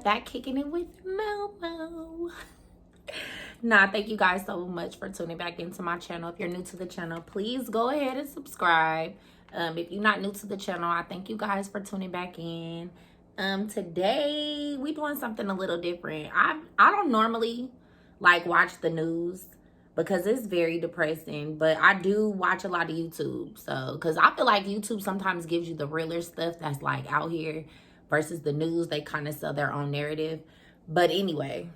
back kicking it with Momo. Nah, thank you guys so much for tuning back into my channel. If you're new to the channel, please go ahead and subscribe. If you're not new to the channel, I thank you guys for tuning back in. Today we doing something a little different. I don't normally like watch the news because it's very depressing, but I do watch a lot of YouTube. So, because I feel like YouTube sometimes gives you the realer stuff that's like out here versus the news. They kind of sell their own narrative. But anyway,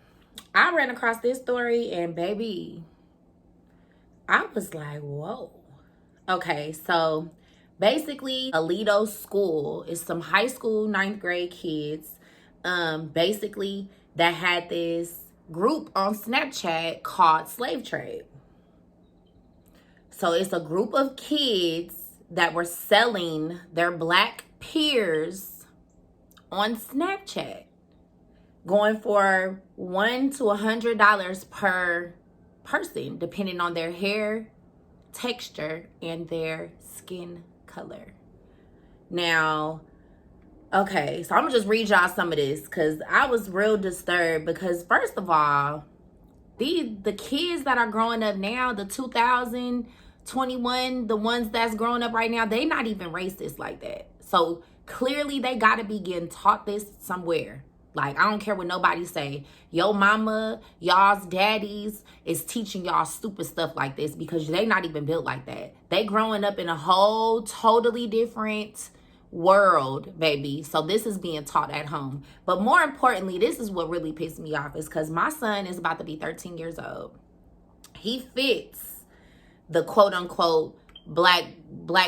I ran across this story and baby, I was like, whoa. Okay, so basically Aledo School is some high school 9th grade kids basically that had this group on Snapchat called Slave Trade. So it's a group of kids that were selling their black peers on Snapchat, going for $100 to $100 per person, depending on their hair texture and their skin color. Now, okay, so I'm gonna just read y'all some of this because I was real disturbed. Because first of all, the kids that are growing up now, the 2021, the ones that's growing up right now, they not even racist like that. So clearly they gotta be getting taught this somewhere. Like, I don't care what nobody say. Yo mama, y'all's daddies is teaching y'all stupid stuff like this because they not even built like that. They growing up in a whole totally different world, baby. So this is being taught at home. But more importantly, this is what really pissed me off, is because my son is about to be 13 years old. He fits the quote unquote black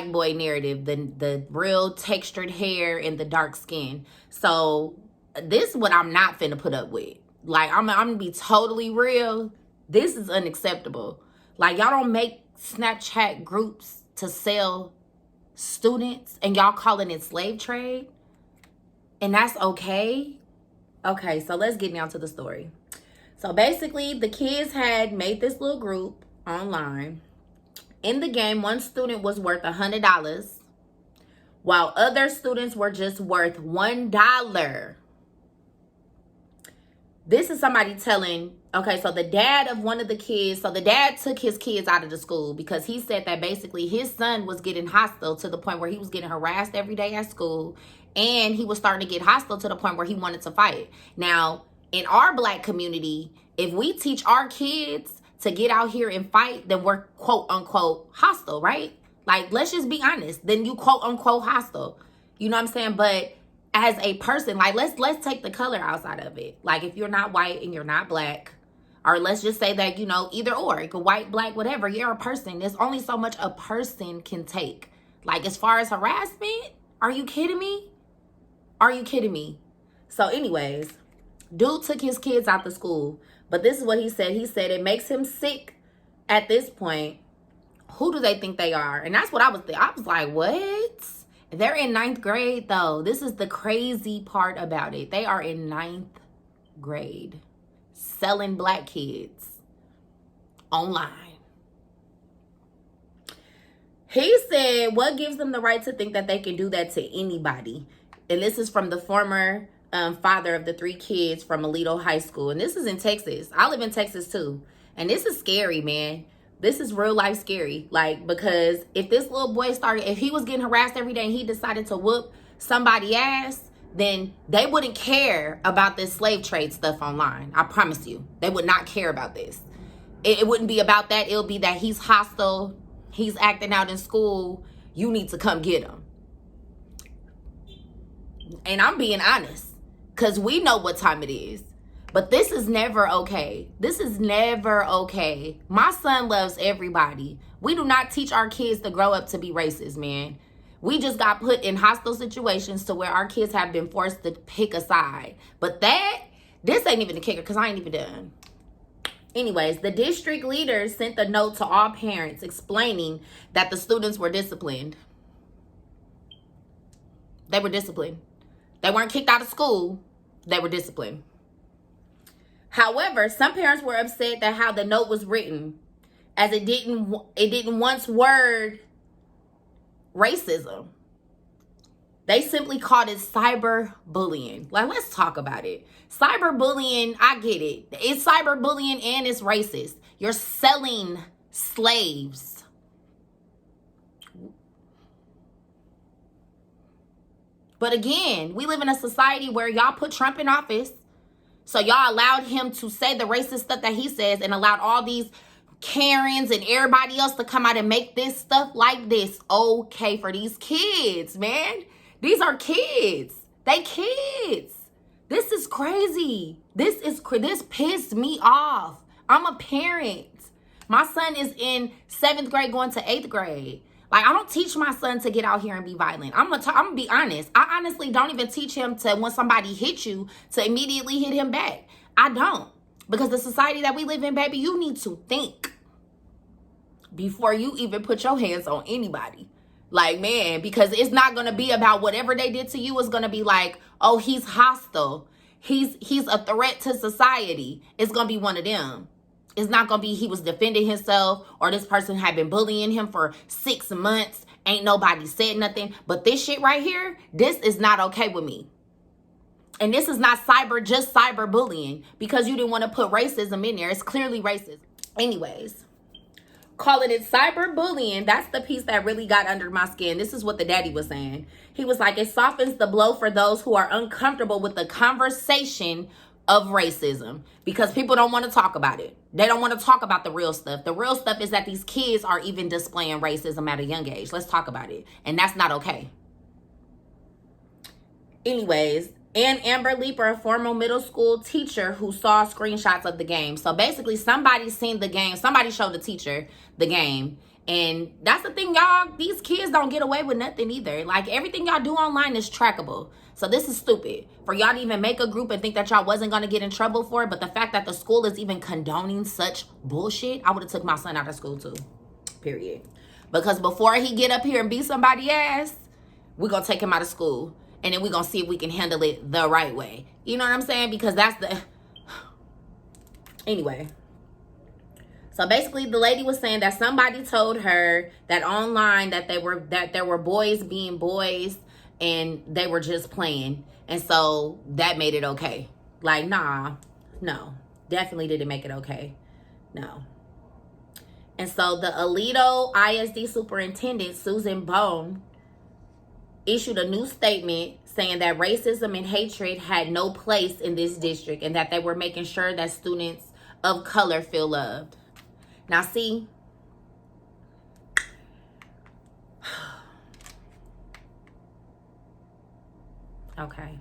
boy narrative, the real textured hair and the dark skin. So this is what I'm not finna put up with. Like, I'm gonna be totally real. This is unacceptable. Like, y'all don't make Snapchat groups to sell students and y'all calling it slave trade, and that's okay. Okay, so let's get down to the story. So basically, the kids had made this little group online. In the game, one student was worth $100 while other students were just worth $1. This is somebody telling, okay, so the dad of one of the kids, so the dad took his kids out of the school because he said that basically his son was getting hostile to the point where he was getting harassed every day at school, and he was starting to get hostile to the point where he wanted to fight. Now, in our black community, if we teach our kids to get out here and fight, then we're quote unquote hostile, right? Like, let's just be honest. Then you quote unquote hostile. You know what I'm saying? But as a person, like, let's take the color outside of it. Like, if you're not white and you're not black, or let's just say that, you know, either or, it could white, black, whatever, you're a person. There's only so much a person can take. Like, as far as harassment, are you kidding me? Are you kidding me? So anyways, dude took his kids out to school, but this is what he said. He said it makes him sick at this point. Who do they think they are? And that's what I was thinking. I was like, what? They're in 9th grade, though. This is the crazy part about it. They are in 9th grade selling black kids online. He said, what gives them the right to think that they can do that to anybody? And this is from the former father of the 3 kids from Aledo High School. And this is in Texas. I live in Texas, too. And this is scary, man. This is real life scary. Like, because if this little boy if he was getting harassed every day and he decided to whoop somebody ass, then they wouldn't care about this slave trade stuff online. I promise you. They would not care about this. It wouldn't be about that. It'll be that he's hostile. He's acting out in school. You need to come get him. And I'm being honest, because we know what time it is. But this is never okay. This is never okay. My son loves everybody. We do not teach our kids to grow up to be racist, man. We just got put in hostile situations to where our kids have been forced to pick a side. But this ain't even the kicker, because I ain't even done. Anyways, the district leader sent a note to all parents explaining that the students were disciplined. They were disciplined. They weren't kicked out of school. They were disciplined. However, some parents were upset that how the note was written, as it didn't once word racism. They simply called it cyberbullying. Like, let's talk about it. Cyberbullying, I get it. It's cyberbullying and it's racist. You're selling slaves. But again, we live in a society where y'all put Trump in office. So y'all allowed him to say the racist stuff that he says and allowed all these Karens and everybody else to come out and make this stuff like this okay for these kids, man. These are kids. They kids. This is crazy. This pissed me off. I'm a parent. My son is in 7th grade going to 8th grade. Like, I don't teach my son to get out here and be violent. I'm gonna be honest. I honestly don't even teach him to, when somebody hits you, to immediately hit him back. I don't. Because the society that we live in, baby, you need to think before you even put your hands on anybody. Like, man, because it's not going to be about whatever they did to you. It's going to be like, oh, he's hostile. He's a threat to society. It's going to be one of them. It's not going to be he was defending himself or this person had been bullying him for 6 months. Ain't nobody said nothing. But this shit right here, this is not okay with me. And this is not just cyberbullying because you didn't want to put racism in there. It's clearly racist. Anyways, calling it cyberbullying, that's the piece that really got under my skin. This is what the daddy was saying. He was like, it softens the blow for those who are uncomfortable with the conversation of racism because people don't want to talk about it. They don't want to talk about the real stuff. The real stuff is that these kids are even displaying racism at a young age. Let's talk about it. And that's not okay. Anyways, and Amber Leeper, a former middle school teacher who saw screenshots of the game. So basically somebody seen the game. Somebody showed the teacher the game. And that's the thing, y'all. These kids don't get away with nothing either. Like, everything y'all do online is trackable. So this is stupid. For y'all to even make a group and think that y'all wasn't going to get in trouble for it. But the fact that the school is even condoning such bullshit, I would have took my son out of school too. Period. Because before he get up here and beat somebody's ass, we're going to take him out of school. And then we're going to see if we can handle it the right way. You know what I'm saying? Because that's the... Anyway. So basically the lady was saying that somebody told her that online that there were boys being boys and they were just playing. And so that made it okay. Like, nah. No. Definitely didn't make it okay. No. And so the Aledo ISD superintendent, Susan Bone, issued a new statement saying that racism and hatred had no place in this district and that they were making sure that students of color feel loved. Now, see, okay,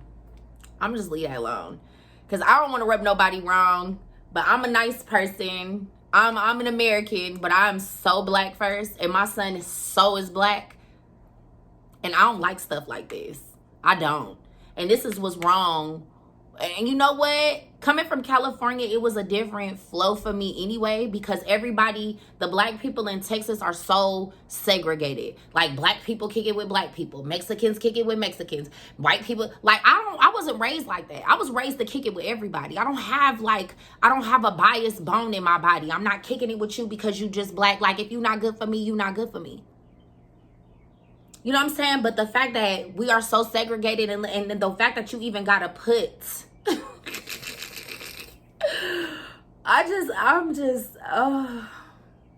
I'm just leave that alone because I don't want to rub nobody wrong, but I'm a nice person. I'm an American, but I'm so black first, and my son is black, and I don't like stuff like this. I don't. And this is what's wrong. And you know what? Coming from California, it was a different flow for me anyway, because everybody, the black people in Texas are so segregated. Like, black people kick it with black people. Mexicans kick it with Mexicans. White people, like, I wasn't raised like that. I was raised to kick it with everybody. I don't have a biased bone in my body. I'm not kicking it with you because you just black. Like, if you're not good for me, you're not good for me. You know what I'm saying? But the fact that we are so segregated and the fact that you even got to put...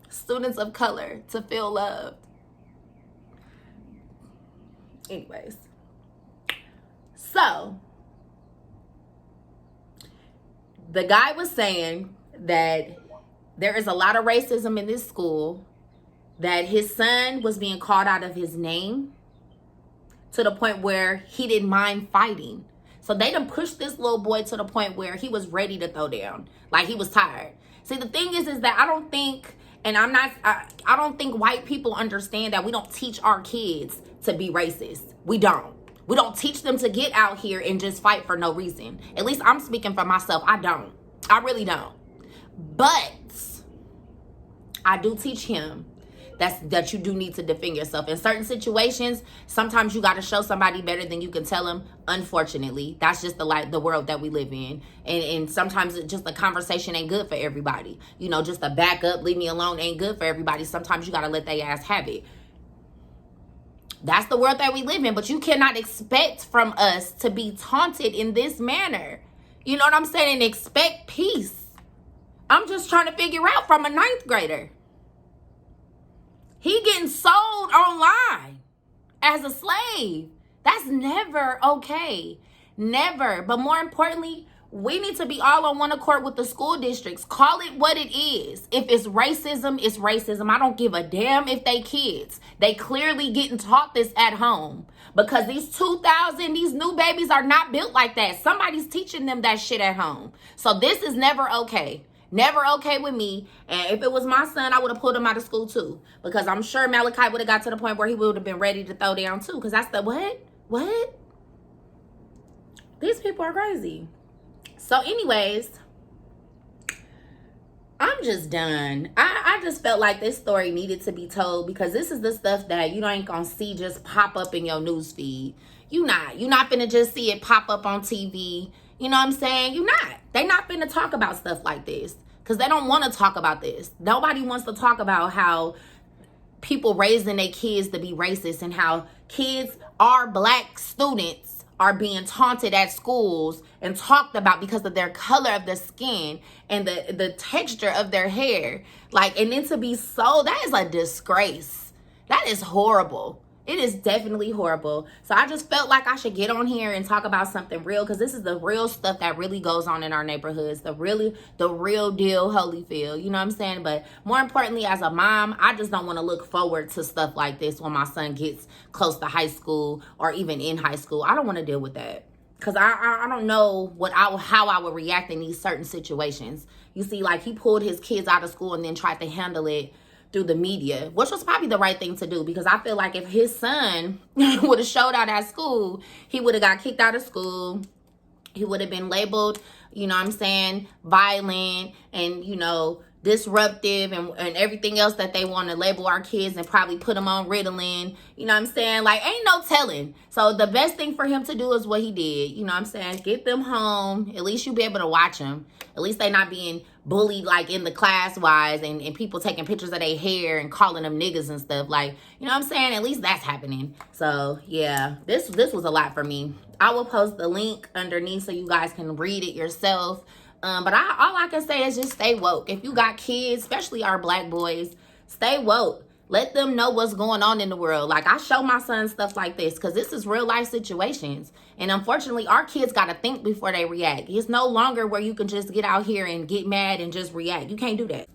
students of color to feel loved. Anyways. So, the guy was saying that there is a lot of racism in this school, that his son was being called out of his name to the point where he didn't mind fighting. So they done pushed this little boy to the point where he was ready to throw down. Like, he was tired. See, the thing is that I don't think white people understand that we don't teach our kids to be racist. We don't. We don't teach them to get out here and just fight for no reason. At least I'm speaking for myself. I don't. I really don't. But I do teach him that you do need to defend yourself. In certain situations, sometimes you got to show somebody better than you can tell them. Unfortunately, that's just the world that we live in. And sometimes just the conversation ain't good for everybody. You know, just the back up, leave me alone ain't good for everybody. Sometimes you got to let their ass have it. That's the world that we live in. But you cannot expect from us to be taunted in this manner. You know what I'm saying? And expect peace. I'm just trying to figure out from a 9th grader. He getting sold online as a slave. That's never okay. Never. But more importantly, we need to be all on one accord with the school districts. Call it what it is. If it's racism, it's racism. I don't give a damn if they kids. They clearly getting taught this at home. Because these these new babies are not built like that. Somebody's teaching them that shit at home. So this is never okay. Never okay with me. And if it was my son, I would have pulled him out of school too. Because I'm sure Malachi would have got to the point where he would have been ready to throw down too. Because that's the what? What? These people are crazy. So anyways, I'm just done. I just felt like this story needed to be told because this is the stuff that you ain't gonna see just pop up in your news feed. You're not finna just see it pop up on TV. You know what I'm saying? You're not. They not finna talk about stuff like this because they don't want to talk about this. Nobody wants to talk about how people raising their kids to be racist and how kids, our black students, are being taunted at schools and talked about because of their color of the skin and the texture of their hair. Like, and then to be so, that is a disgrace. That is horrible. It is definitely horrible. So I just felt like I should get on here and talk about something real because this is the real stuff that really goes on in our neighborhoods. The real deal Holyfield. You know what I'm saying? But more importantly, as a mom, I just don't want to look forward to stuff like this when my son gets close to high school or even in high school. I don't want to deal with that. Because I don't know how I would react in these certain situations. You see, like he pulled his kids out of school and then tried to handle it through the media, which was probably the right thing to do because I feel like if his son would have showed out at school, he would have got kicked out of school. He would have been labeled, you know what I'm saying, violent and, you know, disruptive and everything else that they want to label our kids and probably put them on Ritalin. You know what I'm saying? Like, ain't no telling. So the best thing for him to do is what he did. You know what I'm saying? Get them home. At least you be able to watch them. At least they not being bullied like in the class wise and people taking pictures of their hair and calling them niggas and stuff. Like, you know what I'm saying? At least that's happening. So yeah, this was a lot for me. I will post the link underneath so you guys can read it yourself. But all I can say is just stay woke. If you got kids, especially our black boys, stay woke. Let them know what's going on in the world. Like, I show my son stuff like this because this is real life situations. And unfortunately, our kids got to think before they react. It's no longer where you can just get out here and get mad and just react. You can't do that.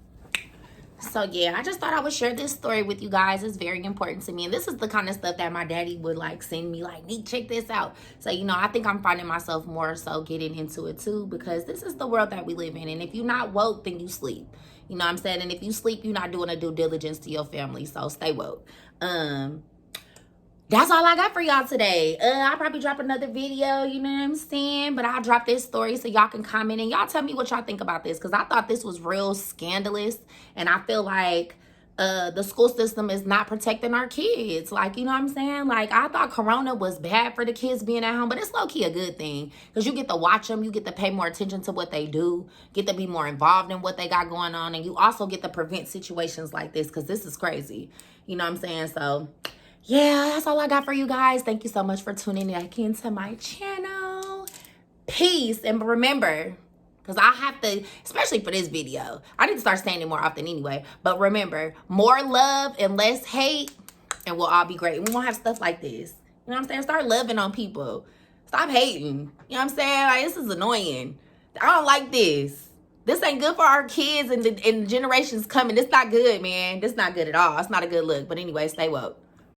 So yeah, I just thought I would share this story with you guys. It's very important to me. And this is the kind of stuff that my daddy would like send me like, Neek, check this out. So, you know, I think I'm finding myself more so getting into it too because this is the world that we live in. And if you're not woke, then you sleep. You know what I'm saying? And if you sleep, you're not doing a due diligence to your family. So stay woke. That's all I got for y'all today. I'll probably drop another video, you know what I'm saying? But I'll drop this story so y'all can comment and y'all tell me what y'all think about this because I thought this was real scandalous and I feel like the school system is not protecting our kids. Like, you know what I'm saying? Like, I thought Corona was bad for the kids being at home, but it's low-key a good thing because you get to watch them. You get to pay more attention to what they do, get to be more involved in what they got going on, and you also get to prevent situations like this because this is crazy. You know what I'm saying? So yeah, that's all I got for you guys. Thank you so much for tuning back into my channel. Peace. And remember, because I have to, especially for this video, I need to start saying it more often anyway. But remember, more love and less hate, and we'll all be great. We won't have stuff like this. You know what I'm saying? Start loving on people. Stop hating. You know what I'm saying? Like, this is annoying. I don't like this. This ain't good for our kids and the generations coming. This not good, man. This not good at all. It's not a good look. But anyway, stay woke.